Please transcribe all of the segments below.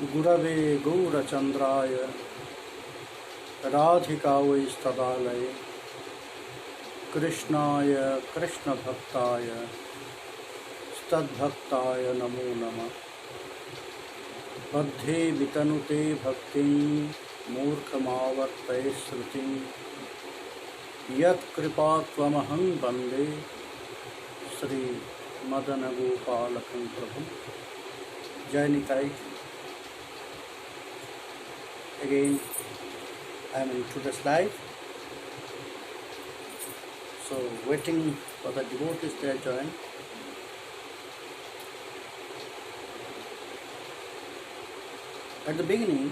गुरवे गौरचन्द्राय राधिकावै स्तदालये कृष्णाय कृष्णभक्ताय तद्भक्ताय नमो नमः। बद्धे वितनुते भक्तिं मूर्खमावर्तये श्रुतिं यत्कृपात्वमहं वन्दे श्री मदन गोपालकं प्रभु। जय Nitai. Again, I am in today's live, so waiting for the devotees to join. At the beginning,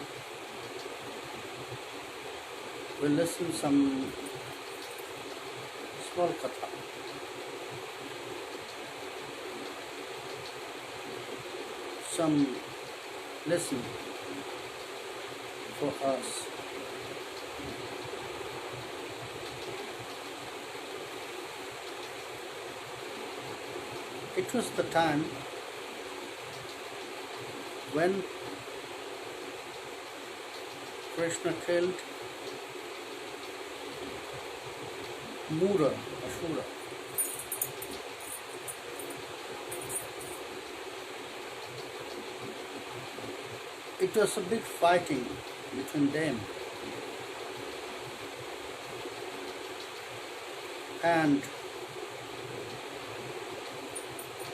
we'll listen some small katha. Some lesson for us. It was the time when Prashna killed Mura, Asura. It was a big fighting between them, and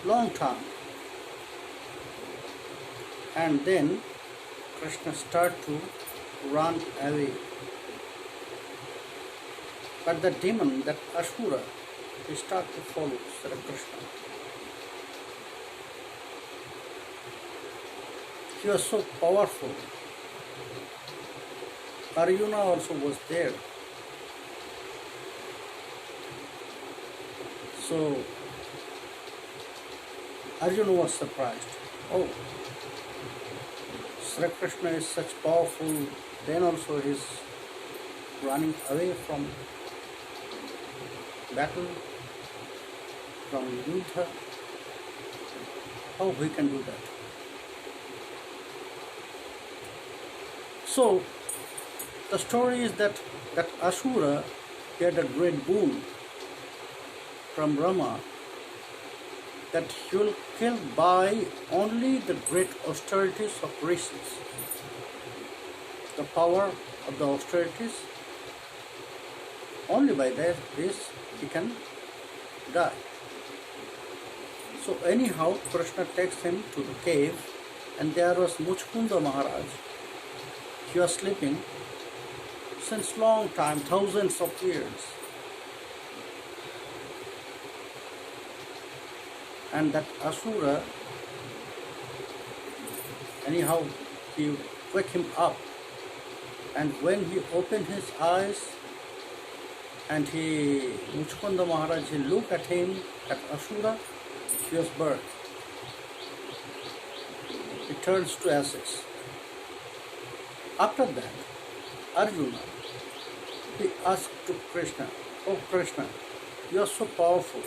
long time, and then Krishna started to run away, but the demon, that Asura, he started to follow Sri Krishna. He was so powerful. Arjuna also was there. So Arjuna was surprised. Oh, Sri Krishna is such powerful, then also he is running away from battle, from Yuddha. How he can do that? So the story is that Asura, he had a great boon from Rama, that he will kill by only the great austerities of rishis. The power of the austerities, only by this he can die. So anyhow, Krishna takes him to the cave, and there was Muchkunda Maharaj. He was sleeping since long time, thousands of years. And that Asura, anyhow, he wake him up. And when he opened his eyes, and Muchkunda Maharaj, he looked at him, at Asura, he was burnt. He turns to ashes. After that, Arjuna, he asked to Krishna, "Oh Krishna, you are so powerful.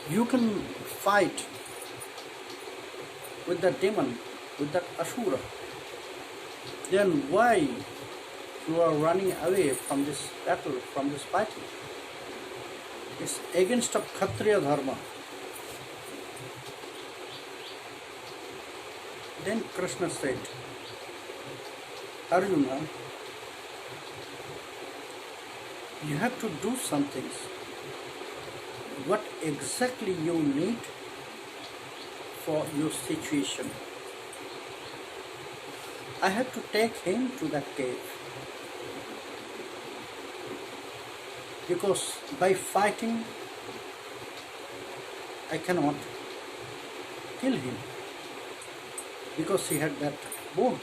You can fight with that demon, with that Asura. Then why you are running away from this battle, from this fighting? It's against of Kshatriya Dharma." Then Krishna said, "Arjuna, you have to do some things. What exactly you need for your situation? I have to take him to that cave, because by fighting I cannot kill him, because he had that boon.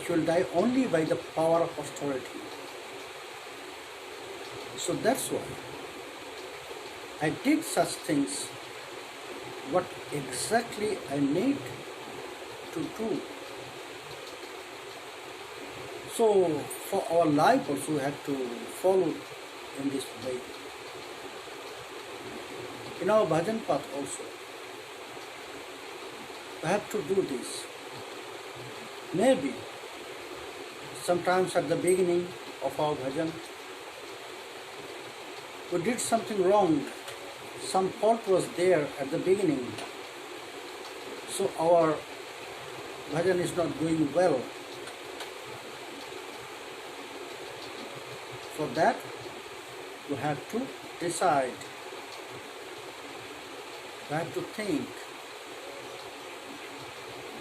He will die only by the power of austerity. So that's why I did such things. What exactly I need to do? So for our life also we have to follow in this way. In our bhajan path also, we have to do this. Maybe sometimes at the beginning of our bhajan, we did something wrong. Some fault was there at the beginning. So our bhajan is not going well. For that, you have to decide. You have to think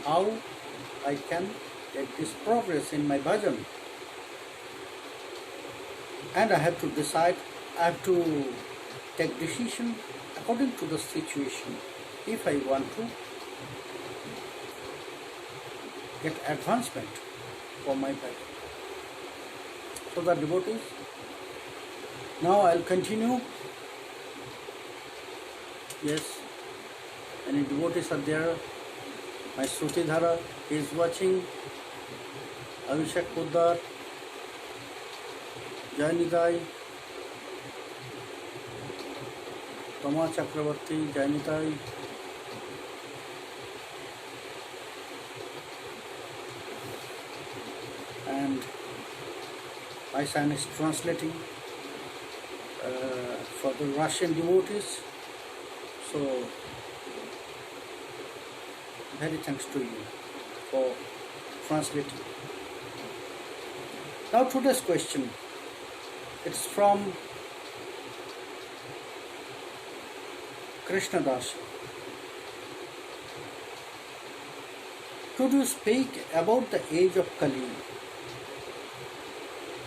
how I can get this progress in my bhajan. And I have to decide, I have to take decision according to the situation. If I want to get advancement for my bhajan. So the devotees, now I'll continue. Yes, any devotees are there. My Srutidhara is watching. Abhishek Poddar, Jainidai, Tama Chakravarti, Jainidai, and my son is translating for the Russian devotees. So, very thanks to you for translating. Now today's question, it's from Krishna Das. Could you speak about the age of Kali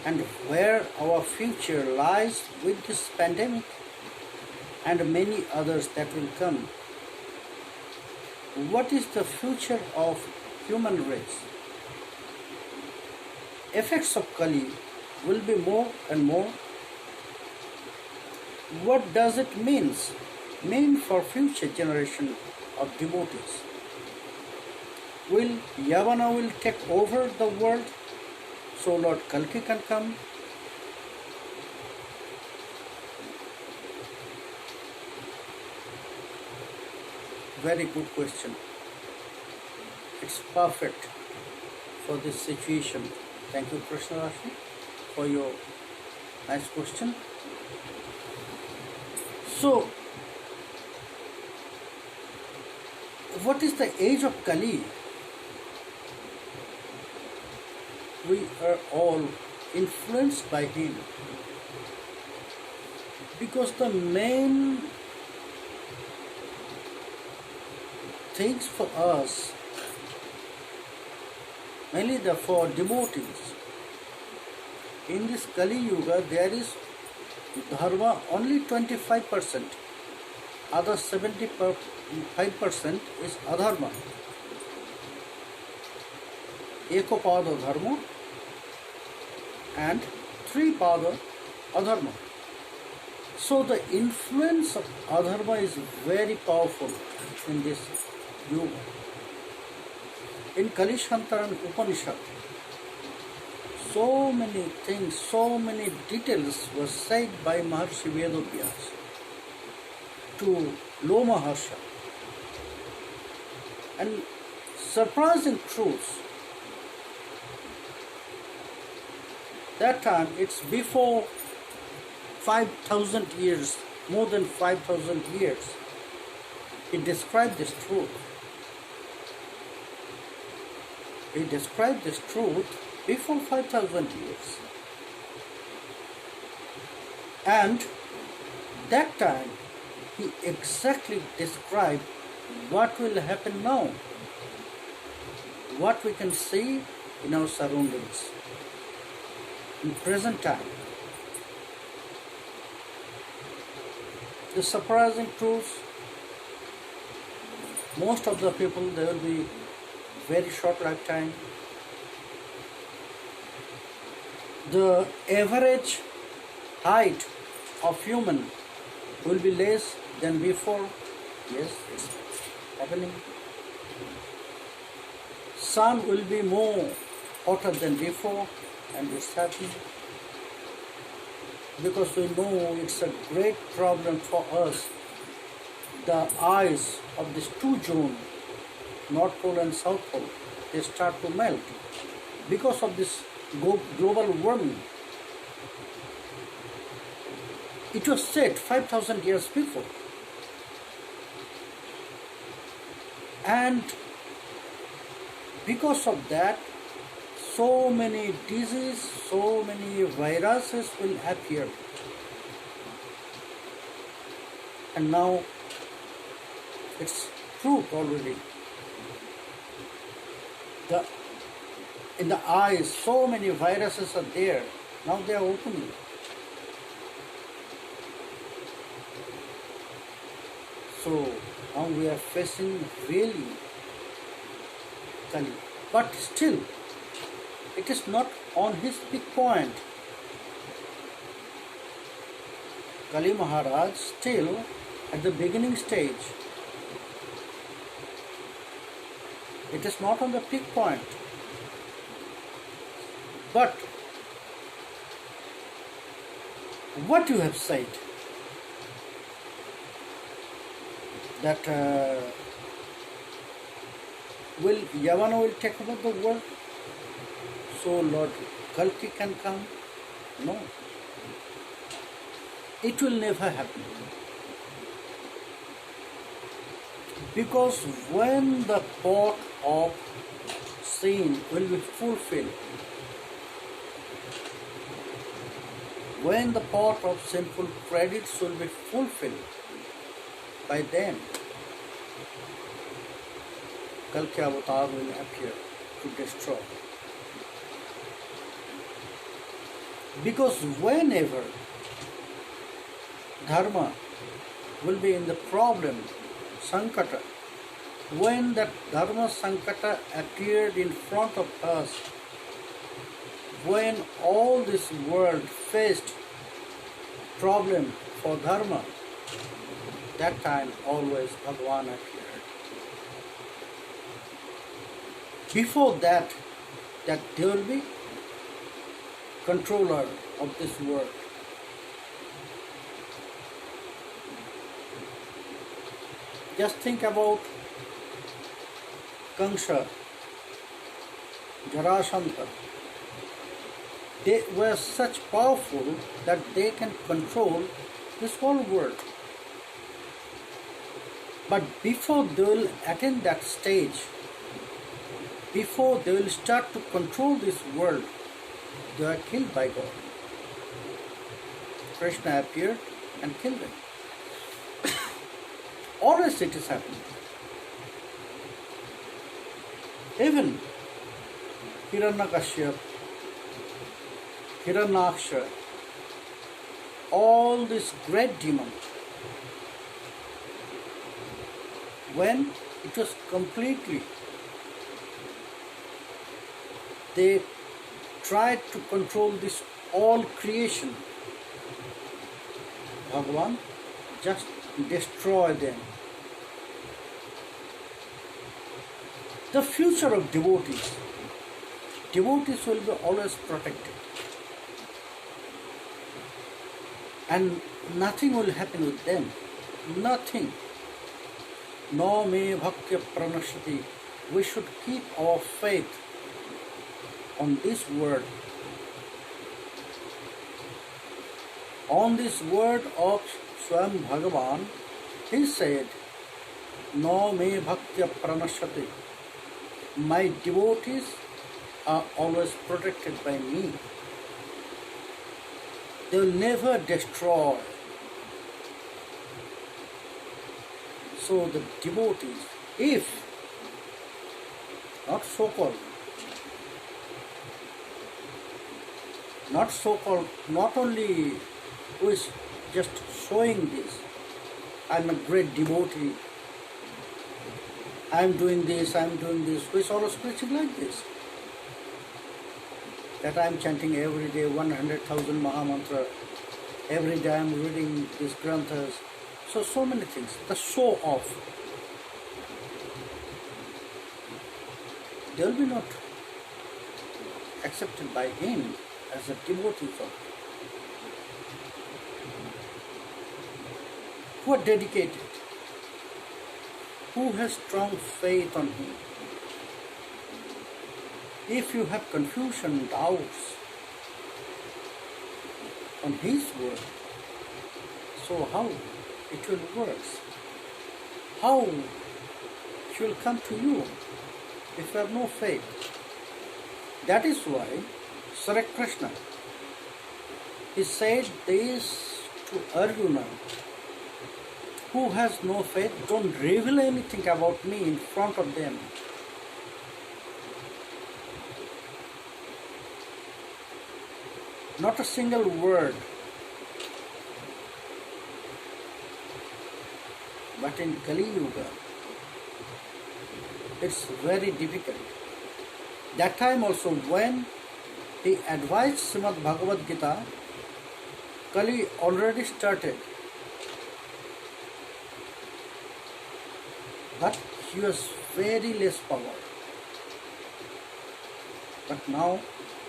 and where our future lies with this pandemic and many others that will come? What is the future of human race? Effects of Kali will be more and more. What does it mean for future generation of devotees? Will Yavana will take over the world so Lord Kalki can come? Very good question. It's perfect for this situation. Thank you, Prashna, for your nice question. So, what is the age of Kali? We are all influenced by him because the main things for us, mainly for devotees, in this Kali Yuga there is dharma only 25%, other 75% is adharma. Ekopada dharma and 3 pada adharma. So the influence of adharma is very powerful in this yuga. In Kalishantaran Upanishad, so many things, so many details were said by Maharshi Vedovyas to Loma Harsha, and surprising truths. That time it's before 5,000 years, more than 5,000 years. He described this truth. He described this truth before 5,000 years. And that time he exactly described what will happen now, what we can see in our surroundings in present time. The surprising truth, most of the people, they will be very short lifetime. The average height of human will be less than before. Yes, it's happening. Sun will be more hotter than before, and it's happening. Because we know it's a great problem for us. The eyes of these 2 zones North Pole and South Pole, they start to melt because of this global warming. It was said 5,000 years before. And because of that, so many diseases, so many viruses will appear. And now it's truth already. In the eyes, so many viruses are there. Now they are opening. So now we are facing really Kali. But still, it is not on his peak point. Kali Maharaj still at the beginning stage. It is not on the peak point. But what you have said, that Yavana will take over the world, so Lord Kalki can come? No. It will never happen. Because when the pot of sin will be fulfilled, when the pot of sinful credits will be fulfilled, by then Kalki Avatar will appear to destroy. Because whenever Dharma will be in the problem, Sankata, when that Dharma Sankata appeared in front of us, when all this world faced problem for Dharma, that time always Bhagavan appeared. Before that there will be controller of this world. Just think about Kangsha, Jarasandha. They were such powerful that they can control this whole world. But before they will attain that stage, before they will start to control this world, they are killed by God. Prashna appeared and killed them. Always it is happening. Even Hiranyakashyap, Hiranyaksha, all these great demons, when it was completely, they tried to control this all creation, Bhagavan just destroy them. The future of devotees will be always protected. And nothing will happen with them. Nothing. No me bhaktya pranashati. We should keep our faith on this word. On this word of Swam Bhagavan, he said, No me bhaktya pranashati. My devotees are always protected by me. They will never destroy. So the devotees, if not so-called, not only who is just showing this, I am a great devotee, I am doing this, who is always preaching like this, that I am chanting every day 100,000 Mahamantra, every day I am reading these granthas, so many things, the show off. They will be not accepted by him as a devotee who are dedicated, who has strong faith on Him. If you have confusion, doubts on His word, so how it will work? How it will come to you if you have no faith? That is why Sri Krishna, he said this to Arjuna, who has no faith, don't reveal anything about me in front of them. Not a single word. But in Kali Yuga, it's very difficult. That time also, when he advised Srimad Bhagavad Gita, Kali already started. But he was very less power. But now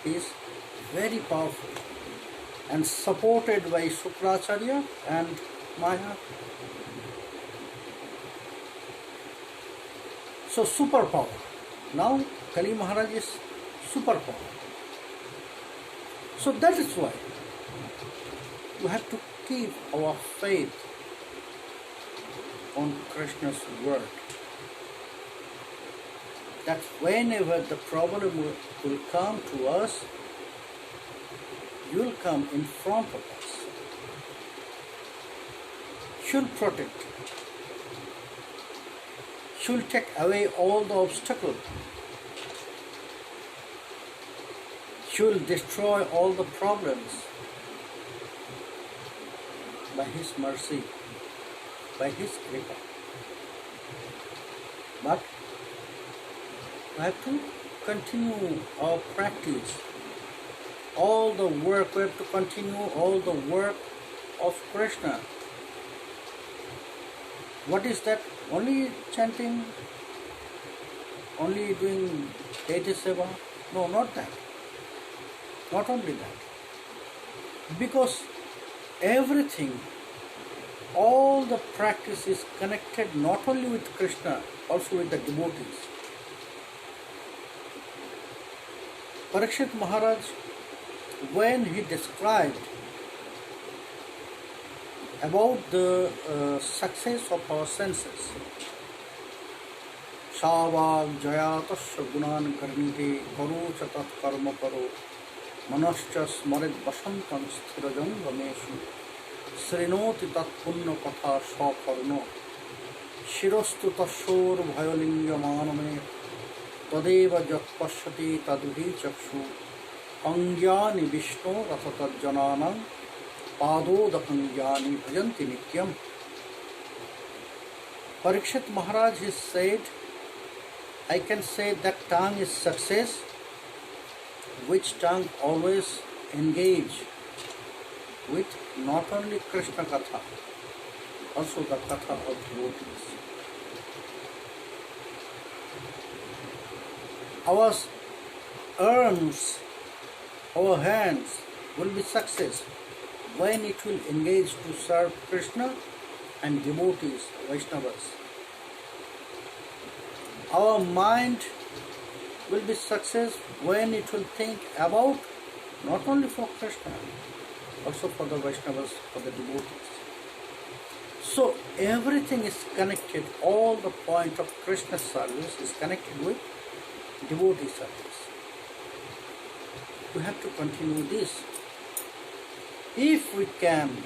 he is very powerful and supported by Shukracharya and Maya. So superpower. Now Kali Maharaj is superpower. So that is why we have to keep our faith on Krishna's word. That whenever the problem will come to us, you will come in front of us. She'll protect. She'll take away all the obstacles. She'll destroy all the problems by His mercy, by His kripa. But we have to continue our practice. All the work, we have to continue all the work of Krishna. What is that? Only chanting? Only doing deity seva? No, not that. Not only that. Because everything, all the practice is connected not only with Krishna, also with the devotees. Parikshit Maharaj, when he described about the success of our senses, Shavag Jayatasya Gunan Karnite Karo Chatat Karma Karo Manascha Smarit Basantam Sthirajam Rameshu Srinoti Tat Punna Katha Shakarno Shirostu Tashor Bhayolinga Maname Tadeva Jat Pashyati Tadvi Chakshu Angyani Vishnu Rathatat Jananam Padodakangyani Bhajanti Nityam. Parikshit Maharaj has said, I can say that tongue is success, which tongue always engage with not only Krishna Katha, also the Katha of devotees. Our arms, our hands will be success when it will engage to serve Krishna and devotees, Vaishnavas. Our mind will be success when it will think about not only for Krishna, also for the Vaishnavas, for the devotees. So everything is connected, all the point of Krishna's service is connected with devotee service. We have to continue this. If we can,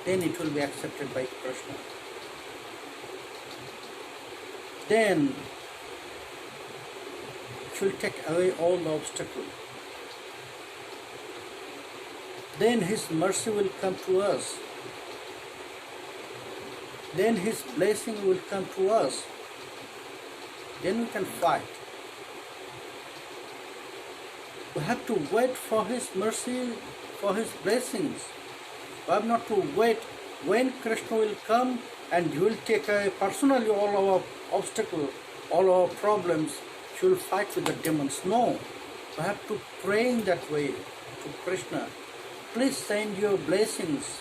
then it will be accepted by Krishna. Then it will take away all the obstacles. Then His mercy will come to us. Then His blessing will come to us. Then we can fight. We have to wait for His mercy, for His blessings. We have not to wait when Krishna will come and He will take away personally all our obstacles, all our problems. He will fight with the demons. No. We have to pray in that way to Krishna. Please send your blessings.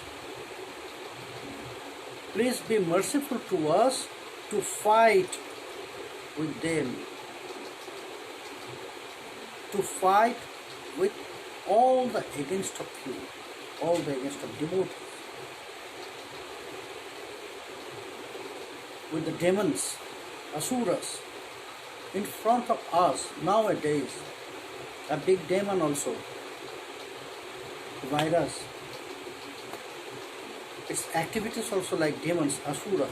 Please be merciful to us to fight with them, to fight with all the against of you, all the against of devotees, with the demons, asuras, in front of us nowadays, a big demon also, virus. Its activities also like demons, asura.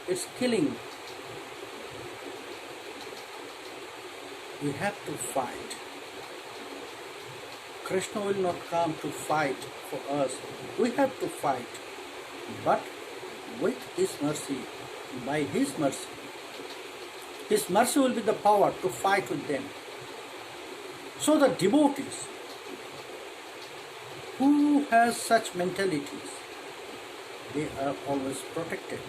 It's killing. We have to fight. Krishna will not come to fight for us. We have to fight. But with His mercy, by His mercy will be the power to fight with them. So the devotees who has such mentalities, they are always protected.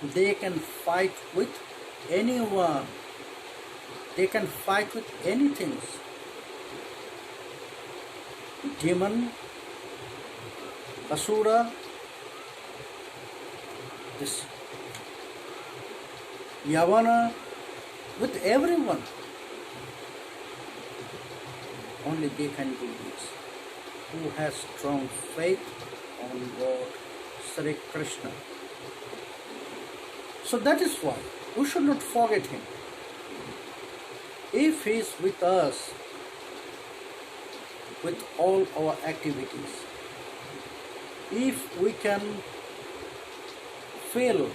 They can fight with anyone. They can fight with anything. Demon, asura, this Yavana, with everyone. Only they can do this. Who has strong faith on God, Sri Krishna. So that is why we should not forget Him. If He is with us, with all our activities, if we can feel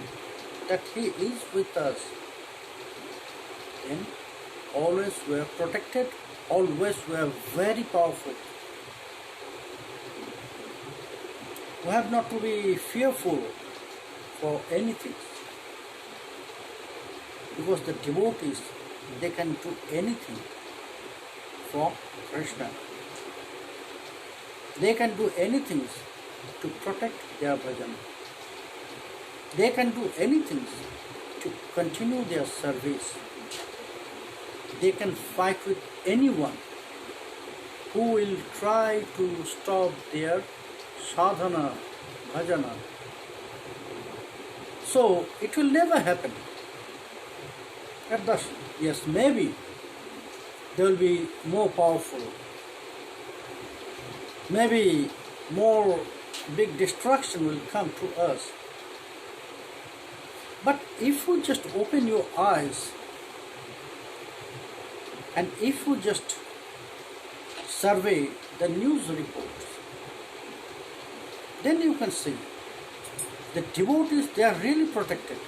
that He is with us, then always we are protected, always we are very powerful. We have not to be fearful for anything, because the devotees, they can do anything for Krishna. They can do anything to protect their bhajan. They can do anything to continue their service. They can fight with anyone who will try to stop their sadhana, bhajana. So it will never happen. Yes, maybe they will be more powerful. Maybe more big destruction will come to us. But if you just open your eyes and if you just survey the news reports, then you can see the devotees, they are really protected.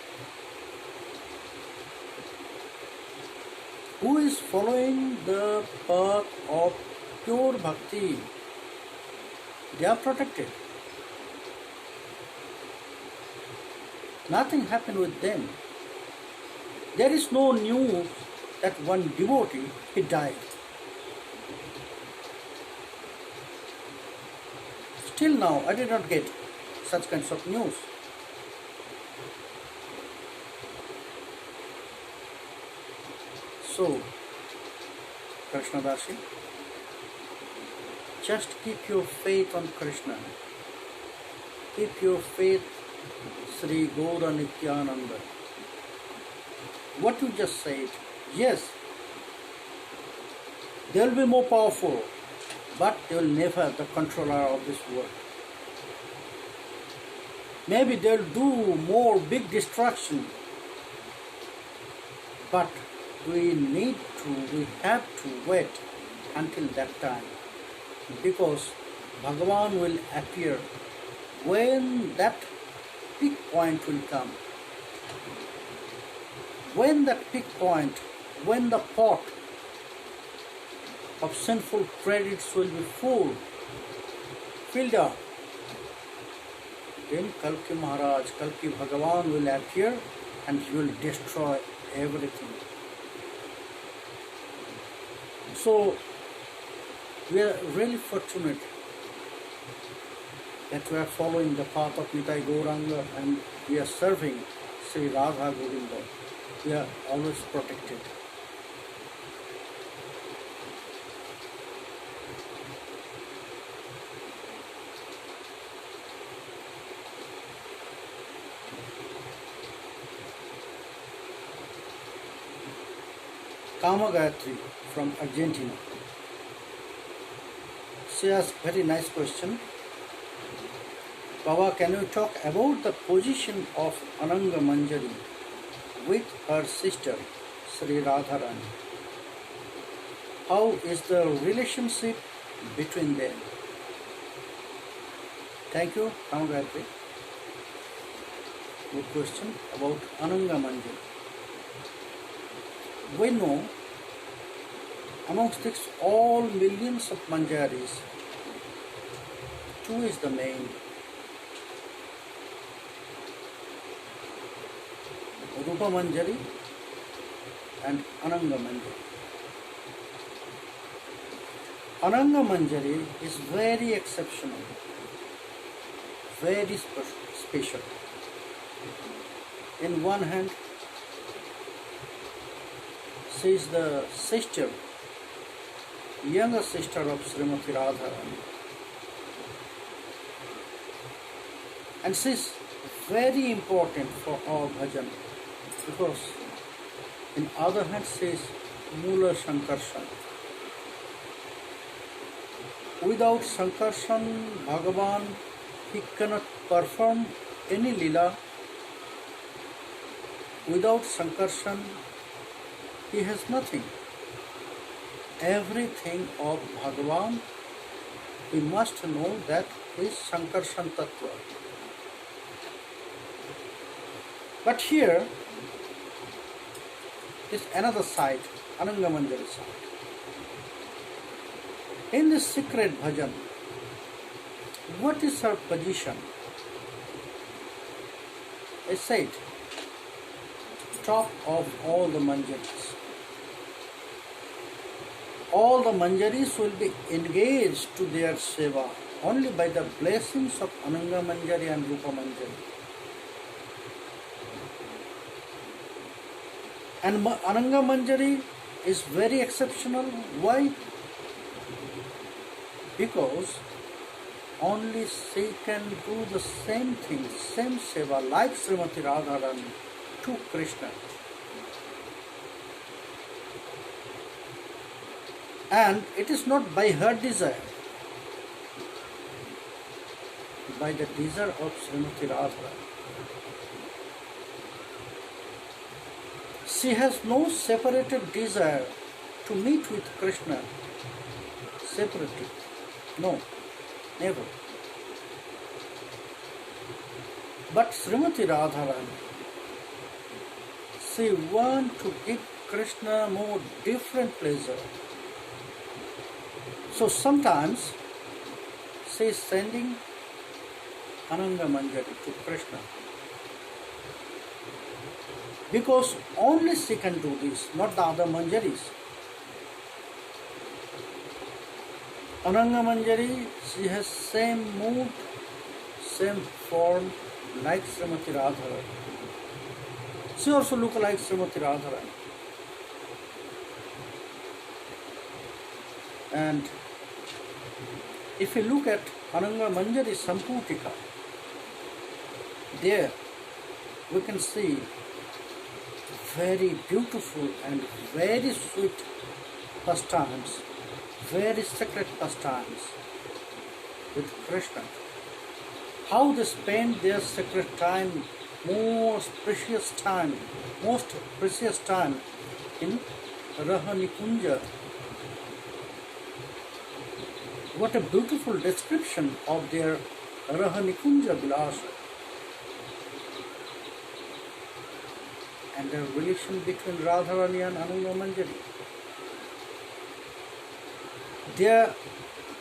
Who is following the path of pure bhakti, they are protected. Nothing happened with them. There is no news that one devotee, he died. Till now, I did not get such kinds of news. So, Krishna Dasi, just keep your faith on Krishna. Keep your faith, Sri Gaura Nityananda. What you just said, yes, they will be more powerful, but they will never the controller of this world. Maybe they will do more big destruction, but we have to wait until that time, because Bhagavan will appear when that peak point will come. When that peak point, when the pot of sinful credits will be filled up, then Kalki Maharaj, Kalki Bhagavan will appear and he will destroy everything. So we are really fortunate that we are following the path of Nitai Gauranga and we are serving Sri Radha Govinda. We are always protected. Kamagayatri from Argentina. She asked very nice question. Baba, can you talk about the position of Ananga Manjari with her sister Sri Radharani? How is the relationship between them? Thank you, Kamagayatri. Good question about Ananga Manjari. We know amongst this all millions of manjaris, two is the main. Rupa Manjari and Ananga Manjari. Ananga Manjari is very exceptional, very special. In one hand, she is the sister, younger sister of Srimati Radharani. And she is very important for our bhajan because in other hand she is Mula Sankarshan. Without Sankarshan, Bhagavan, he cannot perform any lila. Without Sankarshan, he has nothing. Everything of Bhagavan, we must know that is Sankarshan Tattva. But here is another side, Ananga Manjari side. In this secret bhajan, what is her position? I said, top of all the manjaris. All the manjaris will be engaged to their seva only by the blessings of Ananga Manjari and Rupa Manjari. And Ananga Manjari is very exceptional. Why? Because only she can do the same thing, same seva like Srimati Radharani to Krishna. And it is not by her desire, by the desire of Srimati Radharani. She has no separated desire to meet with Krishna separately. No, never. But Srimati Radharani, she wants to give Krishna more different pleasure. So sometimes she is sending Ananga Manjari to Krishna. Because only she can do this, not the other Manjaris. Ananga Manjari, she has same mood, same form like Srimati Radharani. She also looks like Srimati Radharani. And if you look at Ananga Manjari Samputika, there we can see very beautiful and very sweet pastimes, very sacred pastimes with Krishna. How they spend their sacred time, most precious time in Rahanikunja. What a beautiful description of their Rahanikunja Vilasa and the relation between Radharani and Ananga Manjari. They are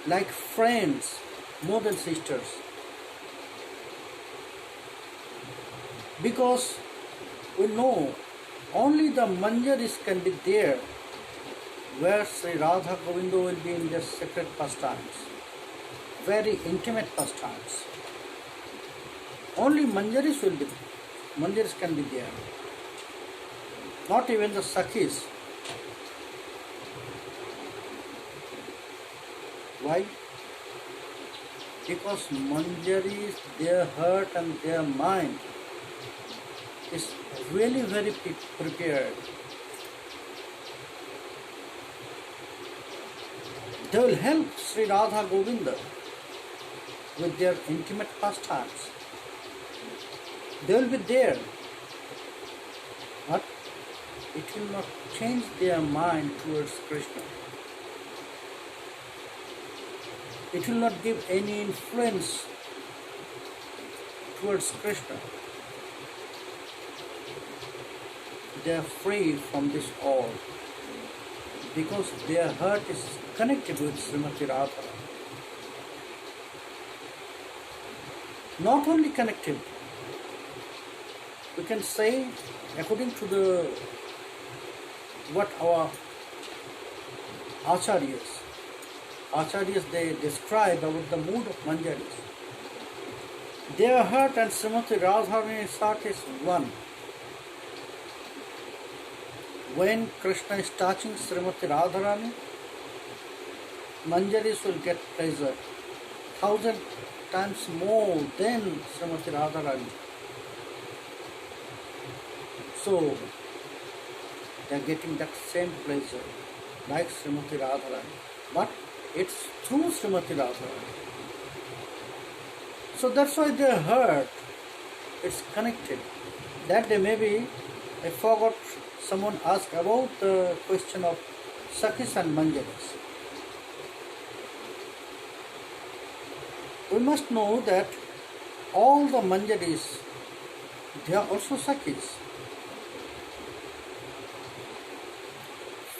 like friends more than sisters. Because we know only the Manjaris can be there where Sri Radha Govinda will be in their sacred pastimes, very intimate pastimes. Only Manjaris can be there. Not even the Sakhis. Why? Because Manjaris, their heart and their mind is really very prepared They will help Sri Radha Govinda with their intimate pastimes. They will be there, but it will not change their mind towards Krishna. It will not give any influence towards Krishna. They are free from this all because their heart is connected with Srimati Radha. Not only connected, we can say, according to what our acharyas they describe about the mood of Manjaris. Their heart and Srimati Radharani's heart is one. When Krishna is touching Srimati Radharani, Manjaris will get pleasure 1,000 times more than Srimati Radharani. So, they are getting that same pleasure like Srimati Radharani. But it's through Srimati Radharani. So that's why their heart is connected. That day maybe I forgot someone asked about the question of Sakhis and Manjaris. We must know that all the Manjaris, they are also Sakhis.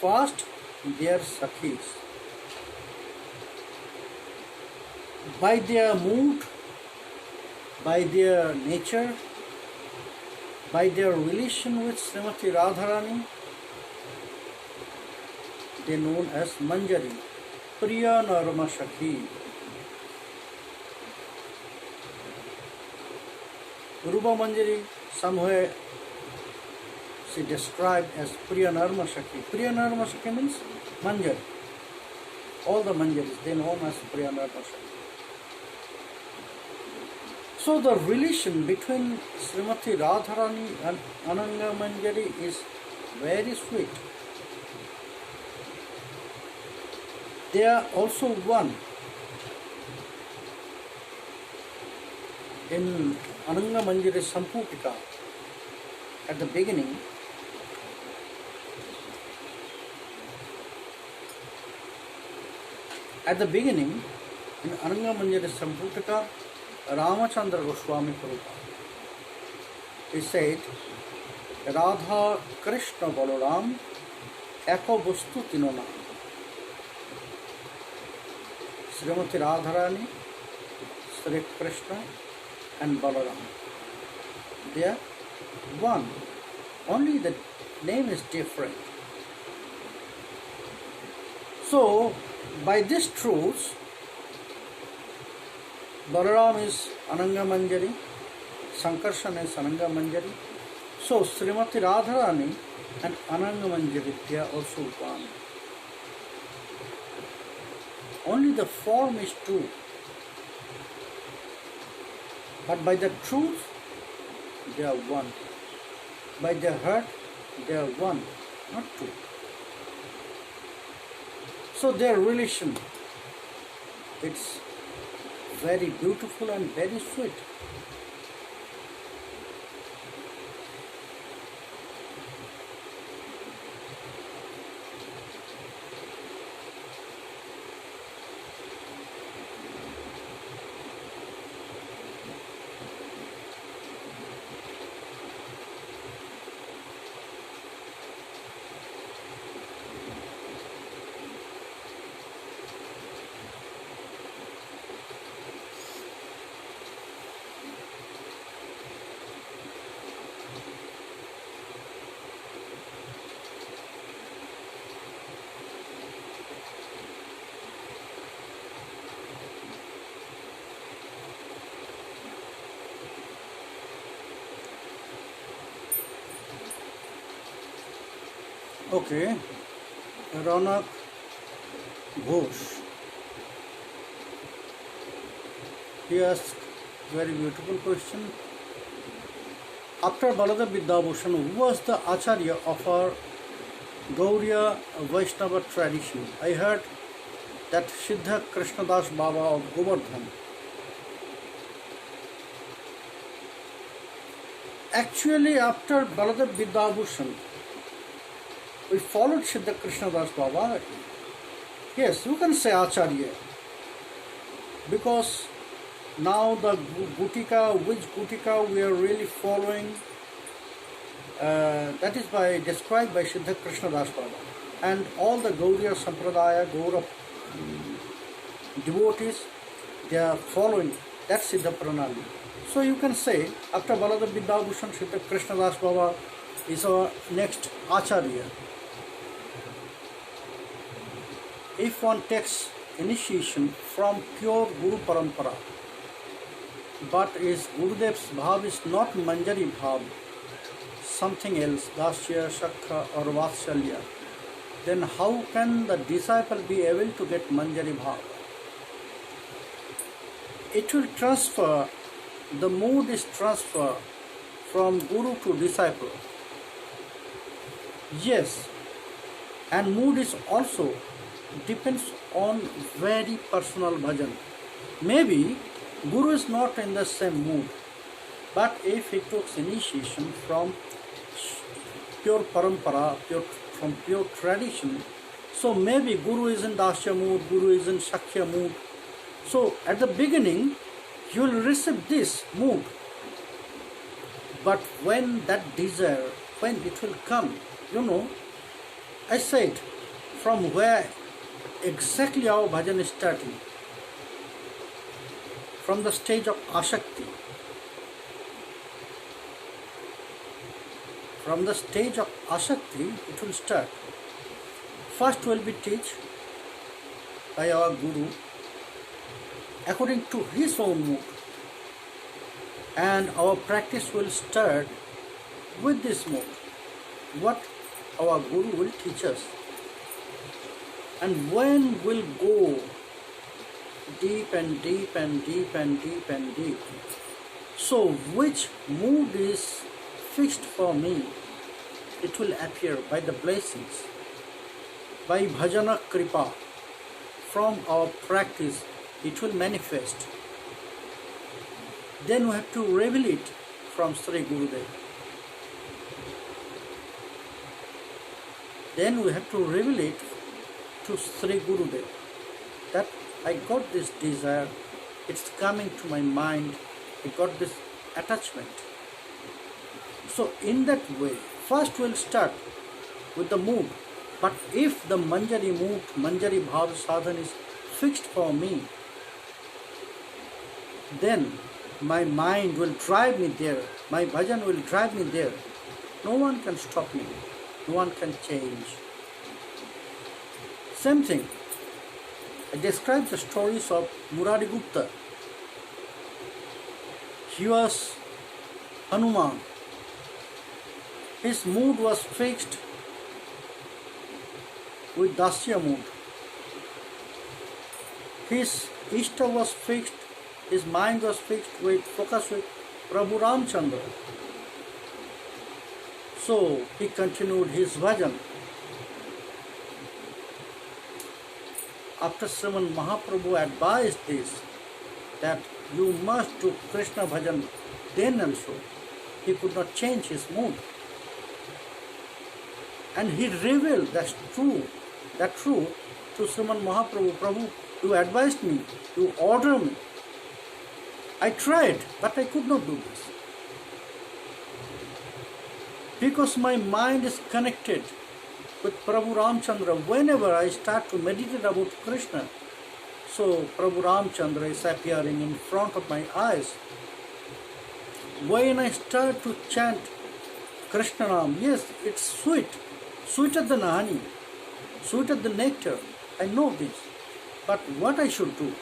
First, they are Sakhis. By their mood, by their nature, by their relation with Srimati Radharani, they are known as Manjari, Priya Narma Shakhi. Rupa Manjari, somewhere she described as Priya Narma Shakhi. Priya Narma Shakhi means Manjari. All the Manjaris, they are known as Priya Narma Shakhi. So the relation between Srimati Radharani and Ananga Manjari is very sweet. They are also one. In Ananga Manjari Samputika, at the beginning, in Ananga Manjari Samputika, Ramachandra Gosvami Prabhupada, he said, Radha Krishna Balaram Eko Bostu Tinona. Srimati Radharani, Sri Krishna and Balaram. They are one. Only the name is different. So, by this truth, Balaram is Ananga Manjari, Sankarshan is Ananga Manjari. So Srimati Radharani and Ananga Manjari, they are also one. Only the form is two. But by the truth, they are one. By their heart, they are one, not two. So their relation, it's very beautiful and very sweet. Okay, Ronak Ghosh. He asked very beautiful question. After Balada Vidyabhushan, who was the Acharya of our Gauriya Vaishnava tradition? I heard that Siddha Krishnadas Baba of Govardhan. Actually, after Baladev Vidyabhushan, we followed Siddha Krishnadas Baba. Yes, you can say Acharya, because now the Gutika, which Gutika we are really following, that is described by Siddha Krishnadas Baba. And all the Gaudiya Sampradaya, Gaura devotees, they are following that Siddha Pranali. So you can say, after Baladev Vidyabhushan, Siddha Krishnadas Baba is our next Acharya. If one takes initiation from pure Guru Parampara, but his Gurudev's bhav is not Manjari bhav, something else, Dasya, Shakha or Vatsalya, then how can the disciple be able to get Manjari bhav? It will transfer, the mood is transfer from Guru to disciple. Yes, and mood is also depends on very personal bhajan. Maybe Guru is not in the same mood, but if he took initiation from pure parampara, from pure tradition, so maybe Guru is in Dasya mood, Guru is in Shakya mood. So at the beginning, you will receive this mood. But when that desire, when it will come, I said, from where exactly our bhajan is starting, from the stage of Ashakti. From the stage of Ashakti, it will start. First will be taught by our Guru according to his own mood, and our practice will start with this mood, what our Guru will teach us. And when we'll go deep and deep and deep and deep and deep, so which mood is fixed for me, it will appear by the blessings, by bhajana kripa, from our practice it will manifest. Then we have to reveal it from Sri Gurudev. Then we have to reveal it to Sri Gurudev, that I got this desire, it's coming to my mind, I got this attachment. So in that way, first we'll start with the mood, but if the Manjari mood, Manjari Bhav Sadhan is fixed for me, then my mind will drive me there, my bhajan will drive me there. No one can stop me, no one can change. Same thing, I described the stories of Murari Gupta. He was Hanuman. His mood was fixed with Dasya mood. His Ishta was fixed, his mind was fixed with focus with Prabhu Ramchandra. So he continued his bhajan. After Sriman Mahaprabhu advised this, that you must do Krishna bhajan, then also he could not change his mood. And he revealed that truth to Sriman Mahaprabhu. Prabhu, you advised me, you ordered me. I tried, but I could not do this. Because my mind is connected with Prabhu Ramchandra. Whenever I start to meditate about Krishna, so Prabhu Ramchandra is appearing in front of my eyes. When I start to chant Krishna Nam, yes, it's sweet, sweeter than honey, sweeter than nectar. I know this. But what I should do?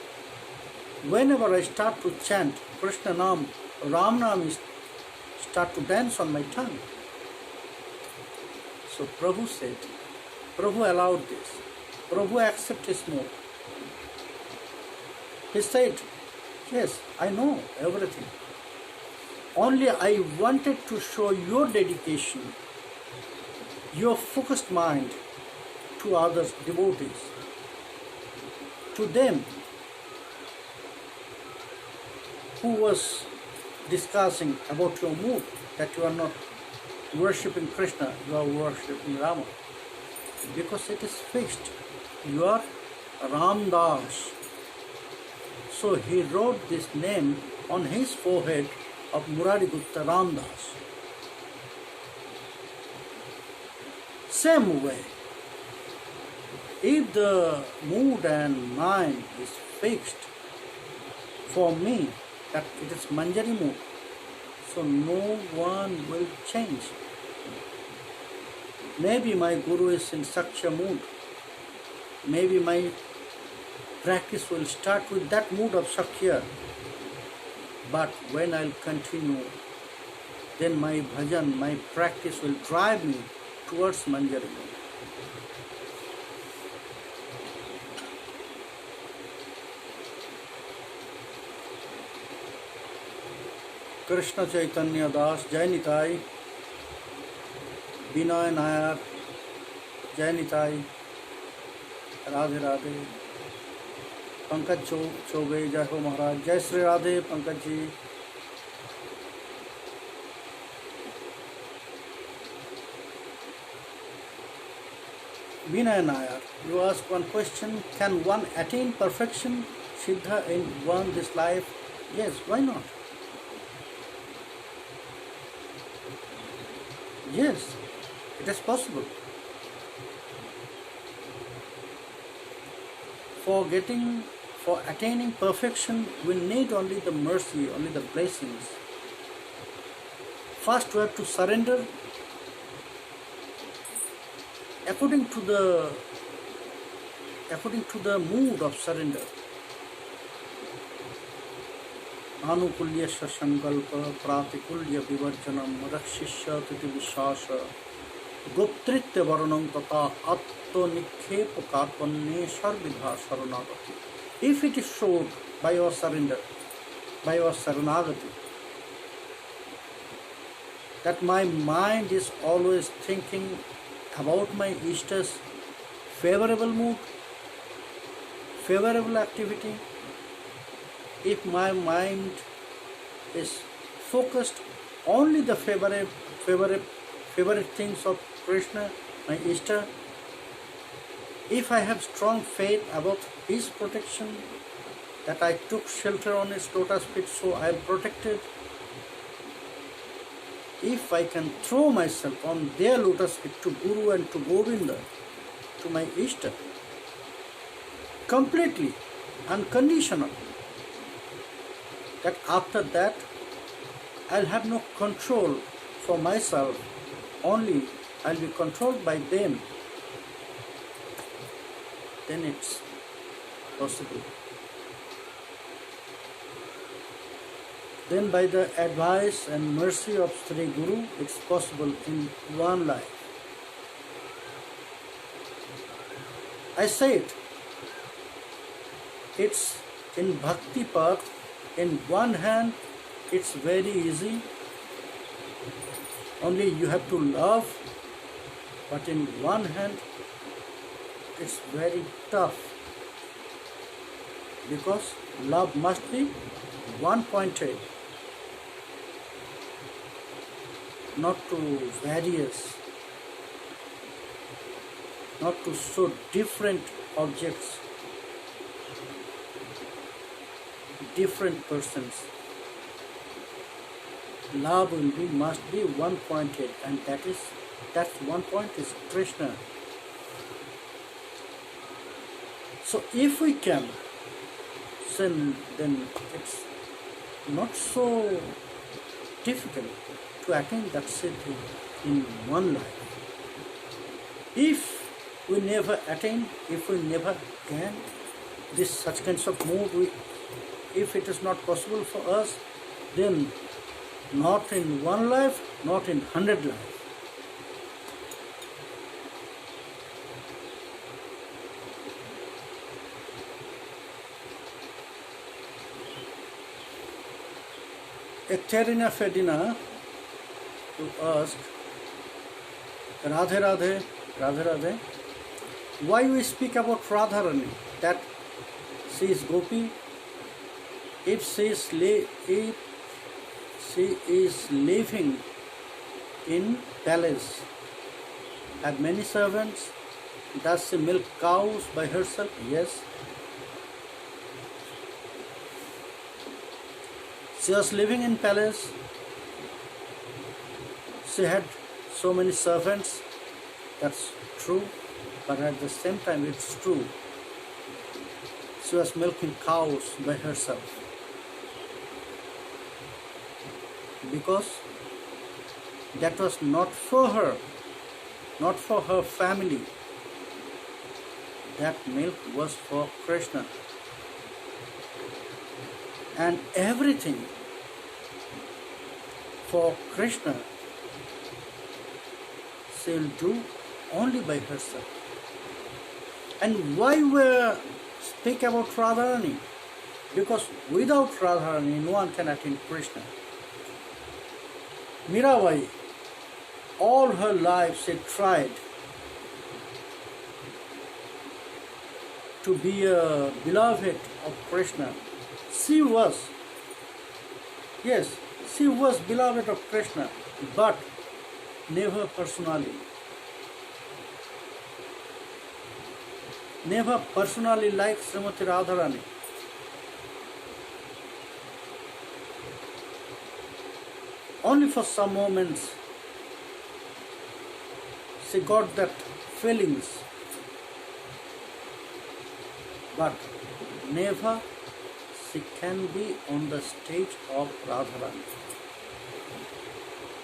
Whenever I start to chant Krishna Nam, Ram Nam is start to dance on my tongue. So Prabhu said, Prabhu allowed this. Prabhu accepted his mood. He said, yes, I know everything. Only I wanted to show your dedication, your focused mind to others, devotees. to them who was discussing about your mood, that you are not worshipping Krishna, you are worshipping Rama, because it is fixed. You are Ramdas. So he wrote this name on his forehead of Murari Gupta Ramdas. Same way, if the mood and mind is fixed for me, that it is Manjari mood, so no one will change. Maybe my Guru is in such a mood, maybe my practice will start with that mood of Sakya, but when I'll continue, then my bhajan, my practice will drive me towards Manjari mood. Krishna Chaitanya Das, Jai Nitai, Binoy Nayar, Jai Nitai, Radhe Radhe, Pankaj Chobe, Jai Ho Maharaj, Jai Sri Radhe, Pankaj Ji. Vinay Nayar, you ask one question, can one attain perfection, Siddha, in this life? Yes, why not? Yes, it is possible. For attaining perfection, we need only the mercy, only the blessings. First, we have to surrender according to the mood of surrender. Anukulya sankalpa pratikulya vivarjanam rakshishya titi vishasa goptritya varanam tata atto nikhepa karpanye sarvidha saranagati. If it is showed by your surrender, by your saranagati, that my mind is always thinking about my Ishta's favorable mood, favorable activity, if my mind is focused only the favorite things of Krishna, my Ishta, if I have strong faith about his protection, that I took shelter on his lotus feet, so I am protected, if I can throw myself on their lotus feet to Guru and to Govinda, to my Ishta, completely, unconditional, that after that I'll have no control for myself, only I'll be controlled by them, then it's possible. Then by the advice and mercy of Sri Guru, it's possible in one life. I say it's in Bhakti path. In one hand, it's very easy, only you have to love, but in one hand, it's very tough, because love must be one-pointed, not to various, not to so different objects, different persons. Love must be one-pointed, and that one point is Krishna. So if we can, then it's not so difficult to attain that siddhi in one life. If we never attain, if we never gain this such kinds of mood, if it is not possible for us, then not in one life, not in 100 lives. Ekaterina Fedina to ask, Radhe Radhe, Radhe Radhe, why we speak about Radharani, that She is Gopi. If she is living in palace, have many servants, does she milk cows by herself? Yes. She was living in palace. She had so many servants. That's true. But at the same time, it's true. She was milking cows by herself. Because that was not for her, not for her family. That milk was for Krishna. And everything for Krishna she will do only by herself. And why we speak about Radharani? Because without Radharani, no one can attain Krishna. Mirabai, all her life she tried to be a beloved of Krishna. She was beloved of Krishna, but never personally. Never personally like Srimati Radharani. Only for some moments she got that feelings, but never she can be on the stage of Radharani.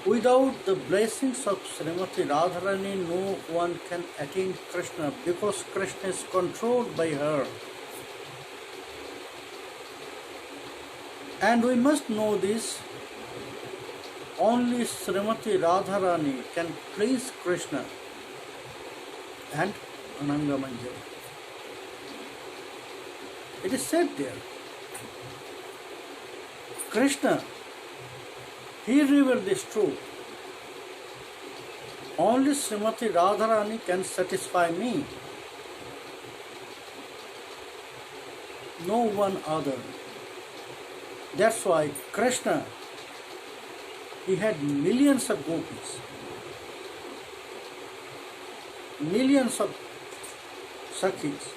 Without the blessings of Srimati Radharani, no one can attain Krishna, because Krishna is controlled by her. And we must know this, only Srimati Radharani can please Krishna and Ananga Manjari. It is said there, Krishna, he revealed this truth. Only Srimati Radharani can satisfy me. No one other. That's why Krishna, he had millions of gopis, millions of sakhis,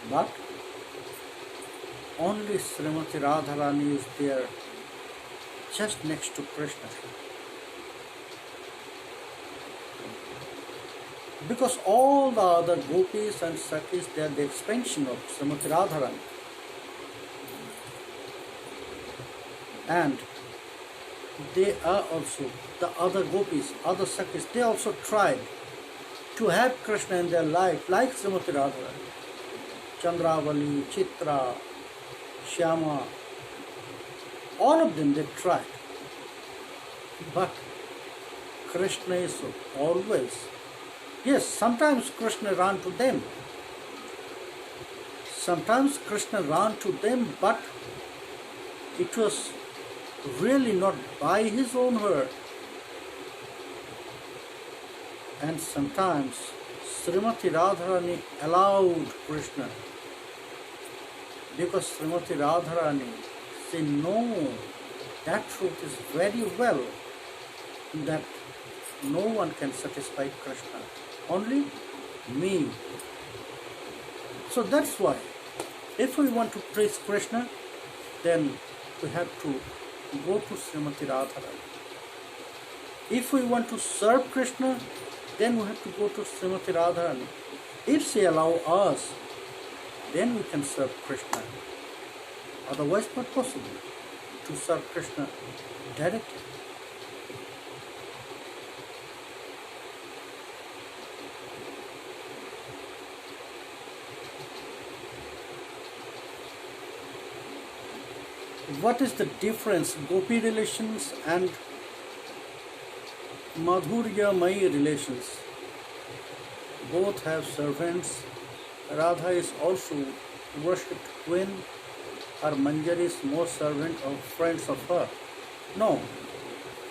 but only Srimati Radharani is there just next to Krishna. Because all the other gopis and sakhis, they are the expansion of Srimati Radharani. And they are also, the other gopis, other sakhis, they also tried to have Krishna in their life, like Srimati Radharani. Chandravali, Chitra, Shyama, all of them they tried. But Krishna is always, yes, sometimes Krishna ran to them. Sometimes Krishna ran to them, but it was really not by his own word. And sometimes Srimati Radharani allowed Krishna, because Srimati Radharani, she knows that truth is very well, that no one can satisfy Krishna, only me. So that's why, if we want to praise Krishna, then we have to go to Srimati Radharani. If we want to serve Krishna, then we have to go to Srimati Radharani. If she allow us, then we can serve Krishna. Otherwise, not possible to serve Krishna directly. What is the difference? Gopi relations and Madhurya Mai relations. Both have servants. Radha is also worshipped queen. Or Manjari is more servant or friends of her. No.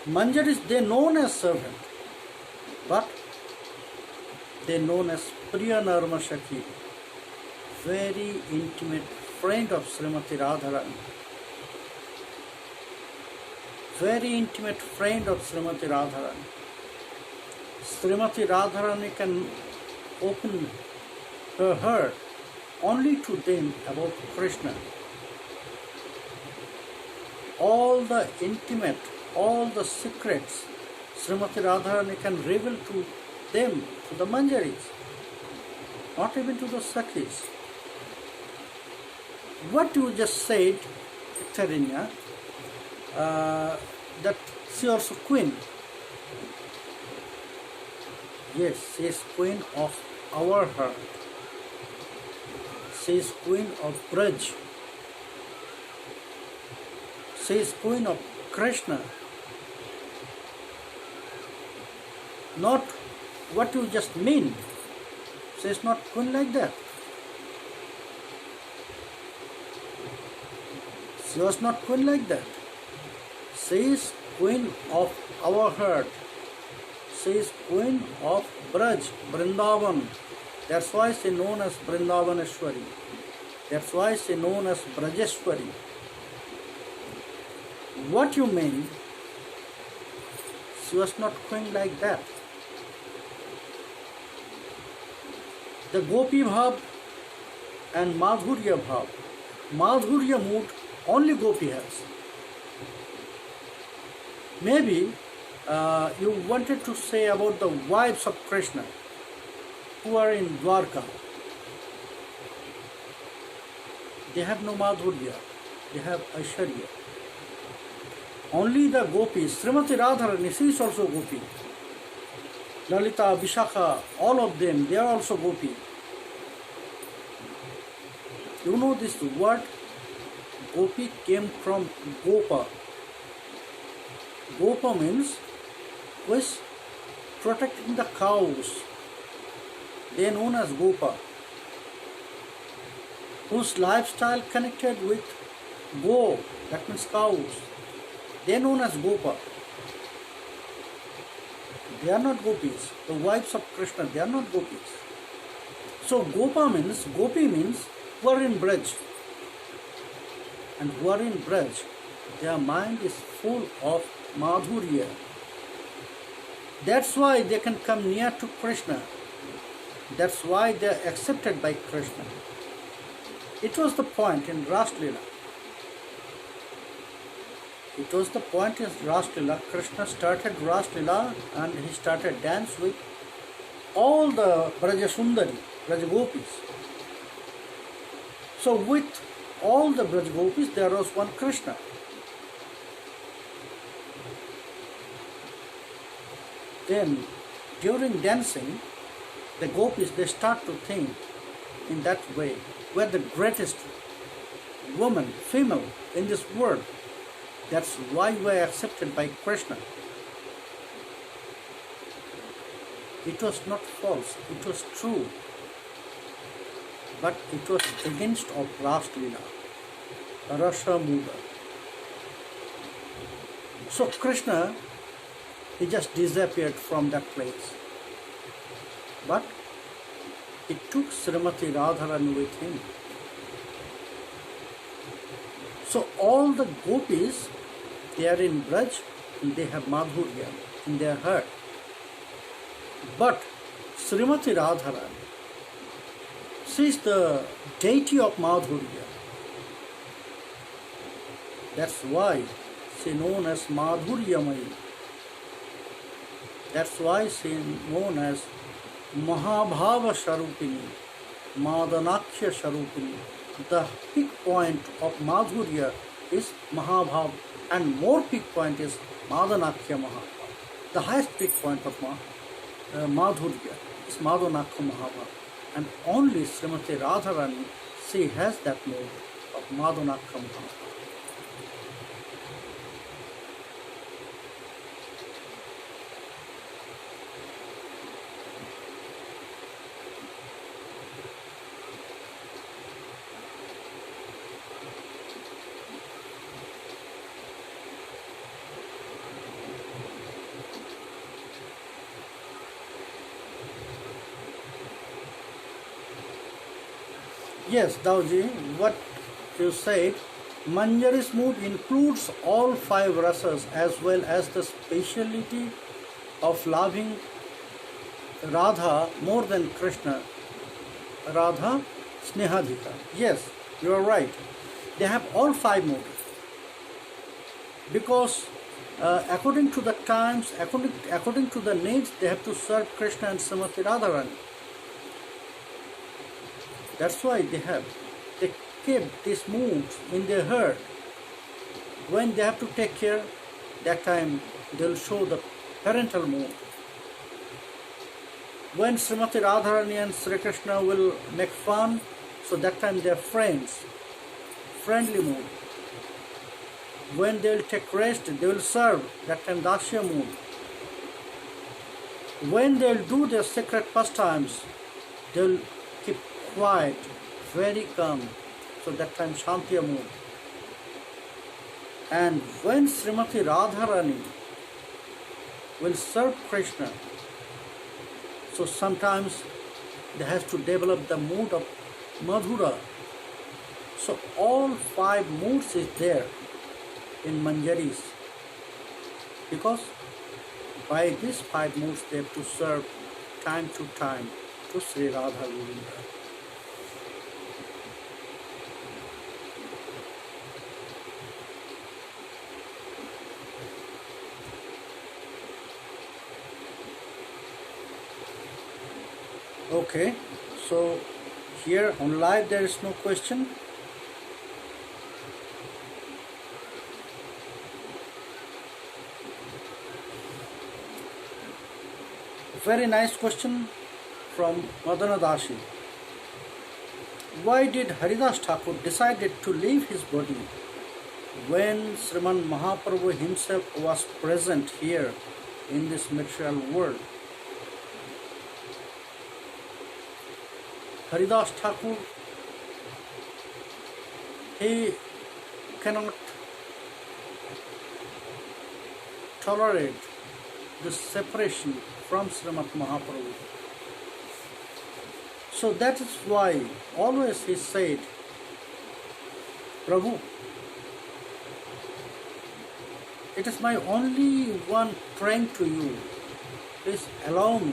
Manjaris, they known as servant, but they known as Priya Narma Shakhi, very intimate friend of Srimati Radharani. Very intimate friend of Srimati Radharani. Srimati Radharani can open her heart only to them about Krishna. All the intimate, all the secrets Srimati Radharani can reveal to them, to the Manjaris, not even to the Sakhis. What you just said, Tarinya, that she also queen. Yes, she is queen of our heart. She is queen of Braj. She is queen of Krishna. Not what you just mean. She is not queen like that. She was not queen like that. She is queen of our heart. She is queen of Braj, Vrindavan. That's why she is known as Vrindavaneshwari. That's why she is known as Brajeshwari. What you mean? She was not queen like that. The Gopi Bhav and Madhurya Bhav. Madhurya mood only Gopi has. Maybe you wanted to say about the wives of Krishna who are in Dwarka. They have no Madhurya, they have Aishwarya. Only the gopis, Srimati Radharani, she is also Gopi. Lalita, Vishakha, all of them, they are also Gopi. You know this word Gopi came from Gopa. Gopa means who is protecting the cows. They are known as Gopa. Whose lifestyle connected with Go, that means cows. They are known as Gopa. They are not gopis. The wives of Krishna, they are not gopis. So Gopi means who are in Braj. And who are in Braj, their mind is full of Madhurya. That's why they can come near to Krishna. That's why they are accepted by Krishna. It was the point in Ras Leela. It was the point in Ras Leela. Krishna started Ras Leela and he started dance with all the Brajasundari, Brajagopis. So with all the Brajagopis there was one Krishna. Then during dancing, the gopis, they start to think in that way, we are the greatest woman, female in this world. That's why we are accepted by Krishna. It was not false, it was true. But it was against of Ras Leela, Rasa Muda. So Krishna, he just disappeared from that place. But it took Srimati Radharani with him. So all the gopis, they are in Braj and they have Madhurya in their heart. But Srimati Radharani, she is the deity of Madhurya. That's why she is known as Madhuryamayi. That's why she is known as Mahabhava Sharupini, Madanakhya Sharupini. The peak point of Madhurya is Mahabhava, and more peak point is Madanakhya Mahabhava. The highest peak point of Madhurya is Madanakhya Mahabhava. And only Srimati Radharani, she has that mode of Madhanakha Mahabhava. Yes, Dauji, what you said, Manjari's mood includes all five rasas as well as the speciality of loving Radha more than Krishna. Radha Snehadhika. Yes, you are right. They have all five moods. Because according to the times, according to the needs, they have to serve Krishna and Srimati Radharani. That's why they keep these moods in their heart. When they have to take care, that time they'll show the parental mood. When Srimati Radharani and Sri Krishna will make fun, so that time they are friends, friendly mood. When they will take rest, they will serve, that time Dasya mood. When they will do their sacred pastimes, they will keep quiet, very calm, so that time Shantiya mood. And when Srimati Radharani will serve Krishna, so sometimes they have to develop the mood of Madhura. So all five moods is there in Manjaris, because by these five moods they have to serve time to time to Sri Radha Govinda. Okay, so here on live there is no question. Very nice question from Madana Dashi. Why did Haridas Thakur decided to leave his body when Sriman Mahaprabhu himself was present here in this material world? Haridas Thakur, he cannot tolerate the separation from Srimad Mahaprabhu. So that is why always he said, Prabhu, it is my only one praying to you. Please allow me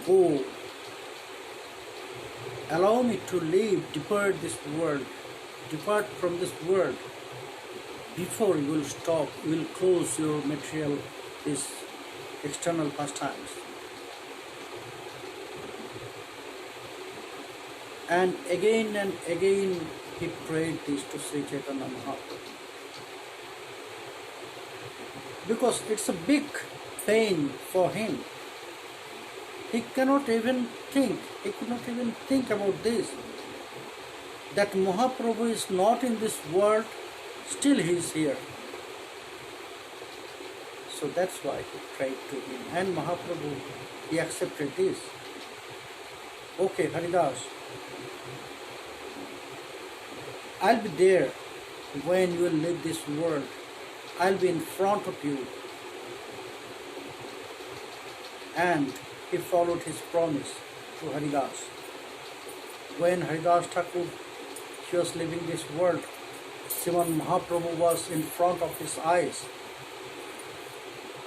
go, allow me to leave, depart from this world, before you will stop, you will close your material, this external pastimes. And again he prayed this to Sri Chaitanya Mahaprabhu. Because it's a big pain for him. He could not even think about this, that Mahaprabhu is not in this world, still he is here. So that's why he prayed to him, and Mahaprabhu, he accepted this. Okay, Haridas, I'll be there when you will leave this world. I'll be in front of you. And he followed his promise to Haridas. When Haridas Thakur, he was leaving this world, Sriman Mahaprabhu was in front of his eyes.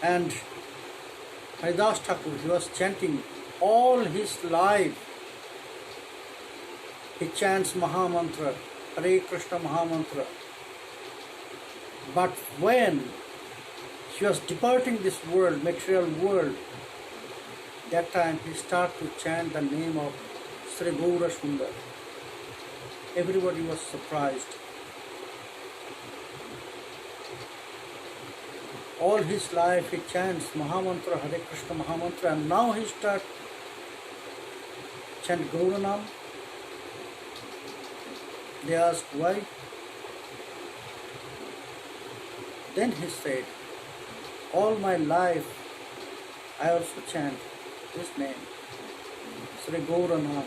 And Haridas Thakur, he was chanting all his life. He chants Mahamantra, Hare Krishna Mahamantra. But when he was departing this world, material world, that time he started to chant the name of Sri Gaura Sundar. Everybody was surprised. All his life he chants Mahamantra, Hare Krishna Mahamantra, and now he starts chant Gaura Nam. They asked why. Then he said, all my life I also chant this name, Sri Gaura Nam,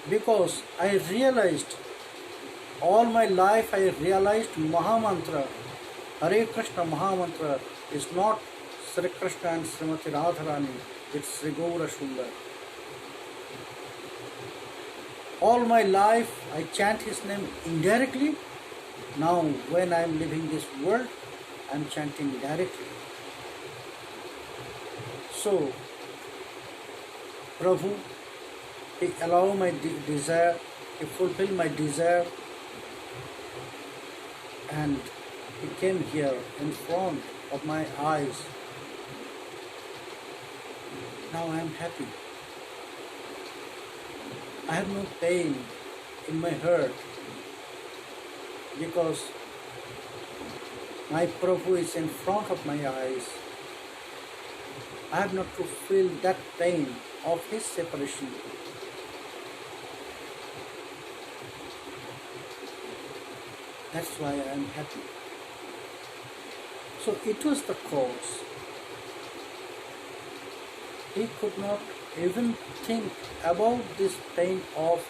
because I realized, all my life I realized Mahamantra, Hare Krishna Mahamantra is not Sri Krishna and Srimati Radharani, It's Sri Gaura Sundar. All my life I chant his name indirectly. Now when I am living this world, I am chanting directly. So, Prabhu, He allow my desire, He fulfill my desire, and He came here in front of my eyes. Now I am happy. I have no pain in my heart because my Prabhu is in front of my eyes. I have not to feel that pain of his separation. That's why I am happy. So it was the cause. He could not even think about this pain of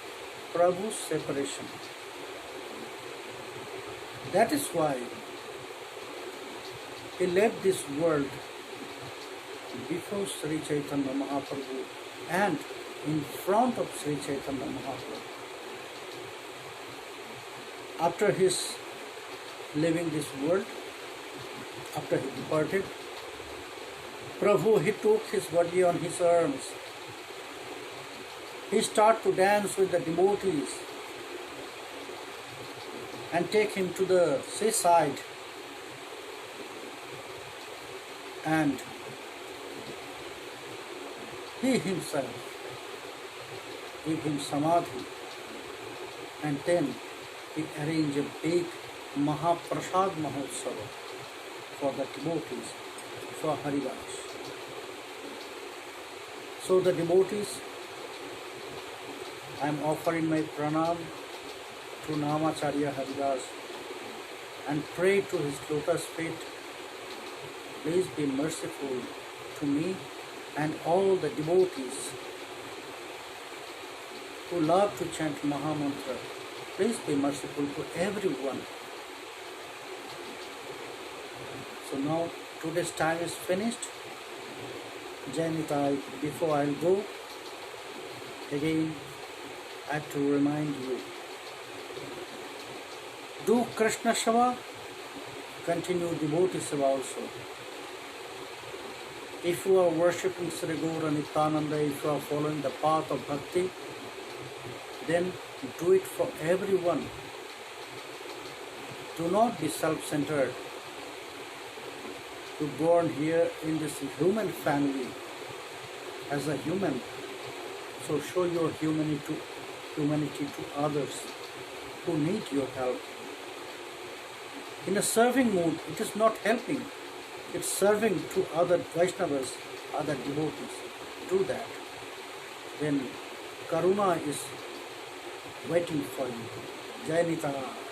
Prabhu's separation. That is why he left this world before Sri Chaitanya Mahaprabhu and in front of Sri Chaitanya Mahaprabhu. After his leaving this world, after he departed, Prabhu, he took his body on his arms. He started to dance with the devotees and take him to the seaside, and he himself gave him samadhi, and then he arranged a big Mahaprasad Mahotsava for the devotees, for Haridas. So the devotees, I am offering my pranam to Namacharya Haridas and pray to his lotus feet, please be merciful to me and all the devotees who love to chant Mahamantra. Please be merciful to everyone. So now today's time is finished. Janitai, before I'll go, again I have to remind you, do Krishna Seva, continue devotee Seva also. If you are worshipping Sri Gaura Nityananda, if you are following the path of bhakti, then do it for everyone. Do not be self-centered. You born here in this human family as a human, so show your humanity to others who need your help. In a serving mood, it is not helping, it's serving to other Vaishnavas, other devotees. Do that. Then Karuna is waiting for you. Jai Nityananda.